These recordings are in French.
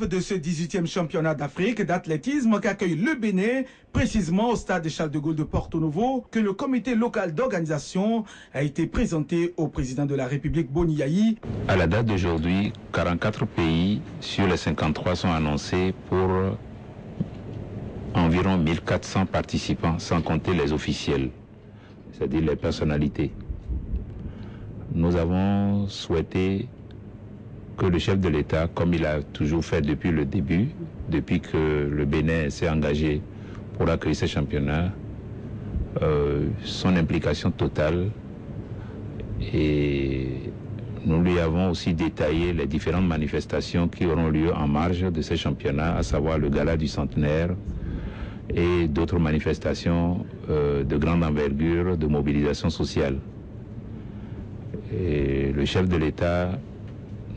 De ce 18e championnat d'Afrique d'athlétisme qu'accueille le Bénin, précisément au stade Charles de Gaulle de Porto Novo, que le comité local d'organisation a été présenté au président de la République Boni Yayi. À la date d'aujourd'hui, 44 pays sur les 53 sont annoncés pour environ 1400 participants, sans compter les officiels, c'est-à-dire les personnalités. Nous avons souhaité que le chef de l'État, comme il a toujours fait depuis le début, depuis que le Bénin s'est engagé pour accueillir ces championnats, son implication totale, et nous lui avons aussi détaillé les différentes manifestations qui auront lieu en marge de ces championnats, à savoir le gala du centenaire et d'autres manifestations de grande envergure de mobilisation sociale. Et le chef de l'État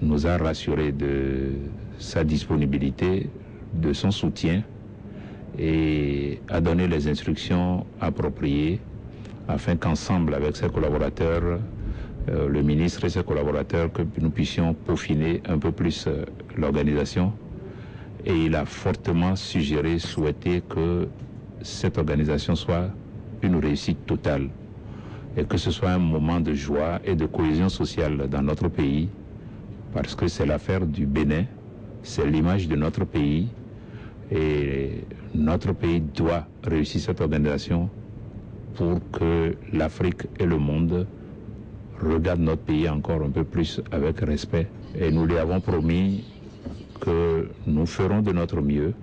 nous a rassuré de sa disponibilité, de son soutien, et a donné les instructions appropriées afin qu'ensemble avec ses collaborateurs, le ministre et ses collaborateurs, que nous puissions peaufiner un peu plus l'organisation. Et il a fortement suggéré, souhaité que cette organisation soit une réussite totale et que ce soit un moment de joie et de cohésion sociale dans notre pays, parce que c'est l'affaire du Bénin, c'est l'image de notre pays, et notre pays doit réussir cette organisation pour que l'Afrique et le monde regardent notre pays encore un peu plus avec respect. Et nous lui avons promis que nous ferons de notre mieux.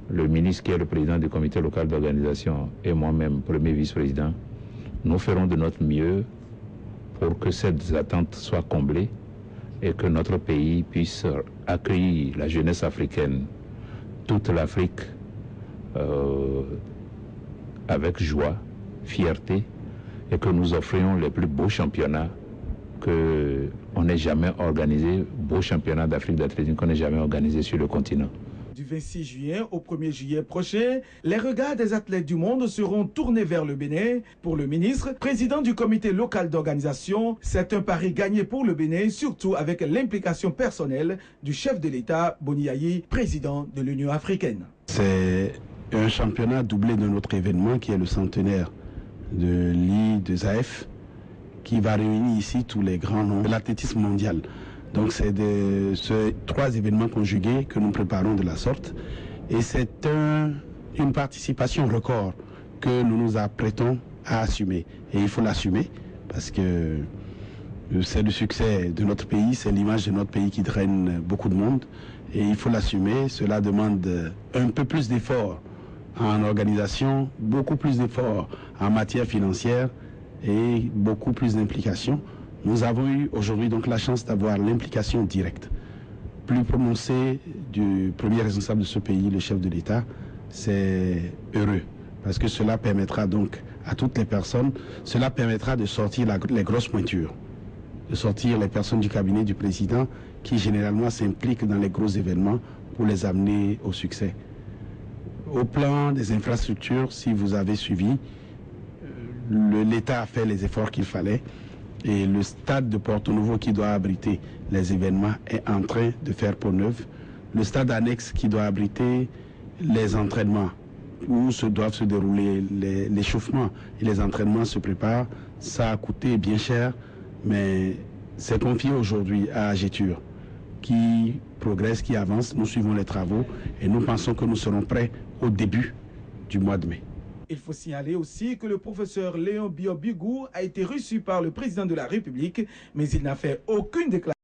Le ministre qui est le président du comité local d'organisation et moi-même, premier vice-président, nous ferons de notre mieux pour que cette attente soit comblée et que notre pays puisse accueillir la jeunesse africaine, toute l'Afrique, avec joie, fierté, et que nous offrions les plus beaux championnats qu'on n'ait jamais organisés, beaux championnats d'Afrique d'athlétisme qu'on n'ait jamais organisés sur le continent. Du 26 juillet au 1er juillet prochain, les regards des athlètes du monde seront tournés vers le Bénin. Pour le ministre, président du comité local d'organisation, c'est un pari gagné pour le Bénin, surtout avec l'implication personnelle du chef de l'État, Boni Yayi, président de l'Union africaine. C'est un championnat doublé de notre événement qui est le centenaire de l'I2AF, qui va réunir ici tous les grands noms de l'athlétisme mondial. Donc c'est ces trois événements conjugués que nous préparons de la sorte. Et c'est une participation record que nous nous apprêtons à assumer. Et il faut l'assumer parce que c'est le succès de notre pays, c'est l'image de notre pays qui draine beaucoup de monde. Et il faut l'assumer. Cela demande un peu plus d'efforts en organisation, beaucoup plus d'efforts en matière financière et beaucoup plus d'implication. Nous avons eu aujourd'hui donc la chance d'avoir l'implication directe, plus prononcée du premier responsable de ce pays, le chef de l'État. C'est heureux, parce que cela permettra donc à toutes les personnes, cela permettra de sortir les grosses pointures, de sortir les personnes du cabinet du président qui généralement s'impliquent dans les gros événements pour les amener au succès. Au plan des infrastructures, si vous avez suivi, l'État a fait les efforts qu'il fallait. Et le stade de Porto Novo qui doit abriter les événements est en train de faire peau neuve. Le stade annexe qui doit abriter les entraînements où doivent se dérouler l'échauffement et les entraînements se préparent. Ça a coûté bien cher, mais c'est confié aujourd'hui à Agetur qui progresse, qui avance. Nous suivons les travaux et nous pensons que nous serons prêts au début du mois de mai. Il faut signaler aussi que le professeur Léon Biobigou a été reçu par le président de la République, mais il n'a fait aucune déclaration.